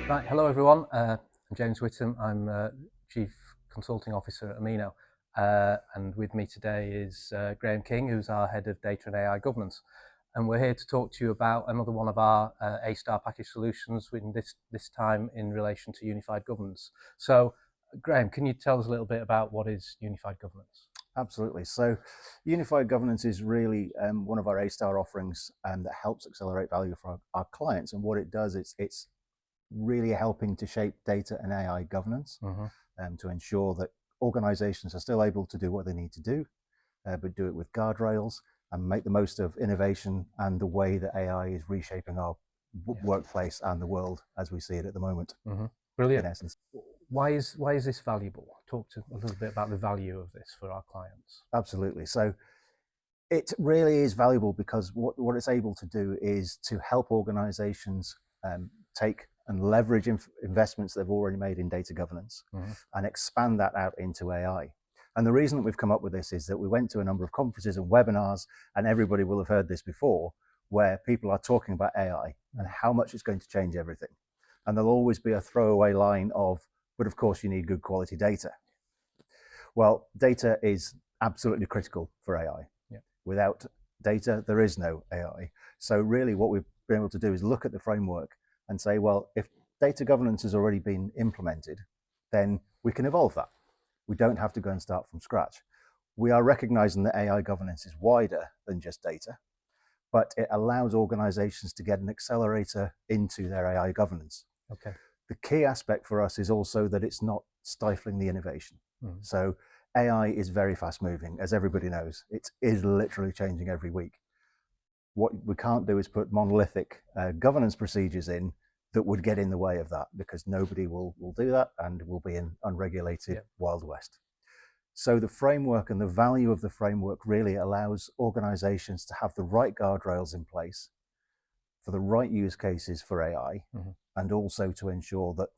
Right, hello everyone. I'm James Whittam. I'm Chief Consulting Officer at Amino. And with me today is Graham King, who's our Head of Data and AI Governance. And we're here to talk to you about another one of our A-Star package solutions, in this time in relation to unified governance. So, Graham, can you tell us a little bit about what is unified governance? Absolutely. So unified governance is really one of our A-Star offerings that helps accelerate value for our clients. And what it does, it's really helping to shape data and AI governance to ensure that organizations are still able to do what they need to do, but do it with guardrails and make the most of innovation and the way that AI is reshaping our workplace and the world as we see it at the moment. Brilliant. In essence. Why is this valuable? Talk to a little bit about the value of this for our clients. Absolutely. So it really is valuable because what it's able to do is to help organizations take and leverage investments they've already made in data governance and expand that out into AI. And the reason that we've come up with this is that we went to a number of conferences and webinars, and everybody will have heard this before, where people are talking about AI and how much it's going to change everything. And there'll always be a throwaway line of, but of course you need good quality data. Well, data is absolutely critical for AI. Without data, there is no AI. So really what we've been able to do is look at the framework and say, well, if data governance has already been implemented, then we can evolve that. We don't have to go and start from scratch. We are recognizing that AI governance is wider than just data, but it allows organizations to get an accelerator into their AI governance. Okay. The key aspect for us is also that it's not stifling the innovation. So AI is very fast moving, as everybody knows. It is literally changing every week. What we can't do is put monolithic governance procedures in that would get in the way of that, because nobody will do that and we'll be in unregulated Wild West. So the framework and the value of the framework really allows organizations to have the right guardrails in place for the right use cases for AI, and also to ensure that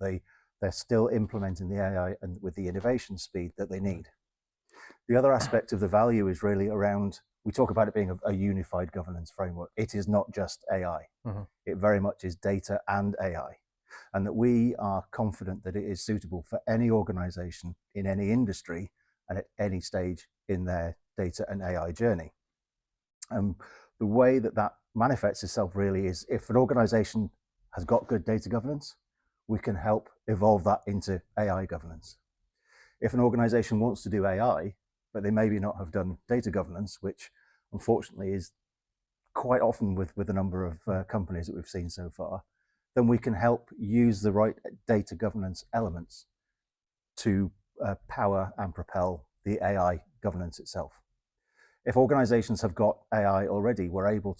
they're still implementing the AI and with the innovation speed that they need. The other aspect of the value is really around, we talk about it being a unified governance framework. It is not just AI. It very much is data and AI. And that we are confident that it is suitable for any organization in any industry and at any stage in their data and AI journey. The way that that manifests itself really is, if an organization has got good data governance, we can help evolve that into AI governance. If an organization wants to do AI, but they maybe not have done data governance, which unfortunately is quite often with a number of companies that we've seen so far, then we can help use the right data governance elements to power and propel the AI governance itself. If organizations have got AI already, we're able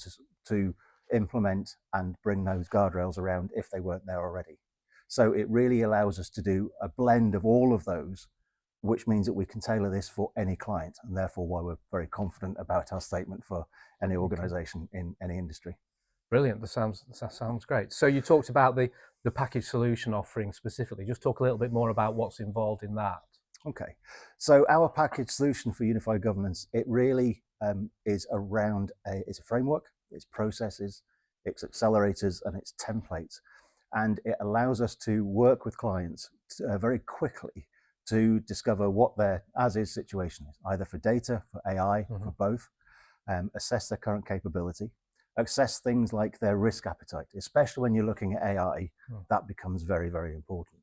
to implement and bring those guardrails around if they weren't there already. So it really allows us to do a blend of all of those, which means that we can tailor this for any client, and therefore why we're very confident about our statement for any organization in any industry. Brilliant. That sounds great. So you talked about the package solution offering specifically. Just talk a little bit more about what's involved in that. Okay. So our package solution for unified governance, it really is around it's a framework, it's processes, it's accelerators, and it's templates. And it allows us to work with clients very quickly to discover what their as-is situation is, either for data, for AI, for both, assess their current capability, assess things like their risk appetite, especially when you're looking at AI, that becomes very, very important.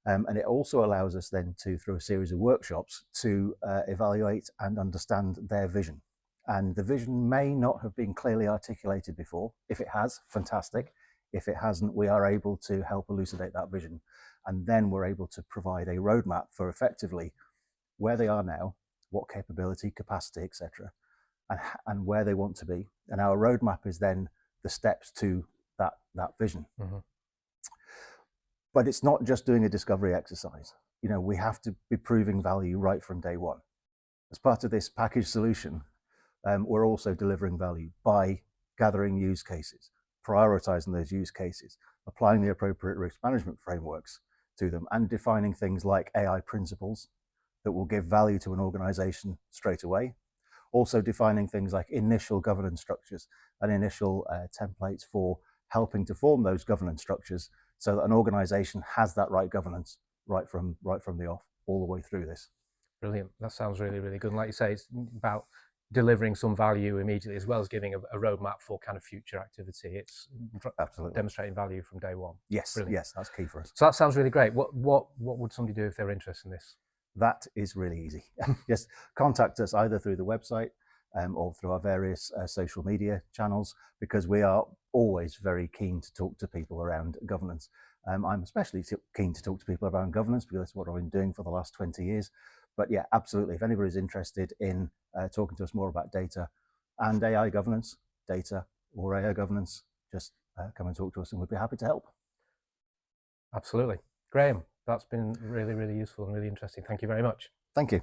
And it also allows us then to, through a series of workshops, to evaluate and understand their vision. And the vision may not have been clearly articulated before. If it has, fantastic. If it hasn't, we are able to help elucidate that vision. And then we're able to provide a roadmap for effectively where they are now, what capability, capacity, etc., and where they want to be. And our roadmap is then the steps to that vision. But it's not just doing a discovery exercise. You know, we have to be proving value right from day one. As part of this package solution, we're also delivering value by gathering use cases, prioritizing those use cases, applying the appropriate risk management frameworks to them, and defining things like AI principles that will give value to an organization straight away, also defining things like initial governance structures and initial templates for helping to form those governance structures so that an organization has that right governance right from the off all the way through this. Brilliant. That sounds really, really good. And like you say, it's about delivering some value immediately as well as giving a roadmap for kind of future activity. It's absolutely demonstrating value from day one. Yes, brilliant. Yes, that's key for us. So that sounds really great. What would somebody do if they're interested in this? That is really easy. Just contact us either through the website or through our various social media channels, because we are always very keen to talk to people around governance. I'm especially keen to talk to people around governance because that's what I've been doing for the last 20 years. But yeah, absolutely. If anybody's interested in talking to us more about data and AI governance, data or AI governance, just come and talk to us and we'd be happy to help. Absolutely. Graham, that's been really, really useful and really interesting. Thank you very much. Thank you.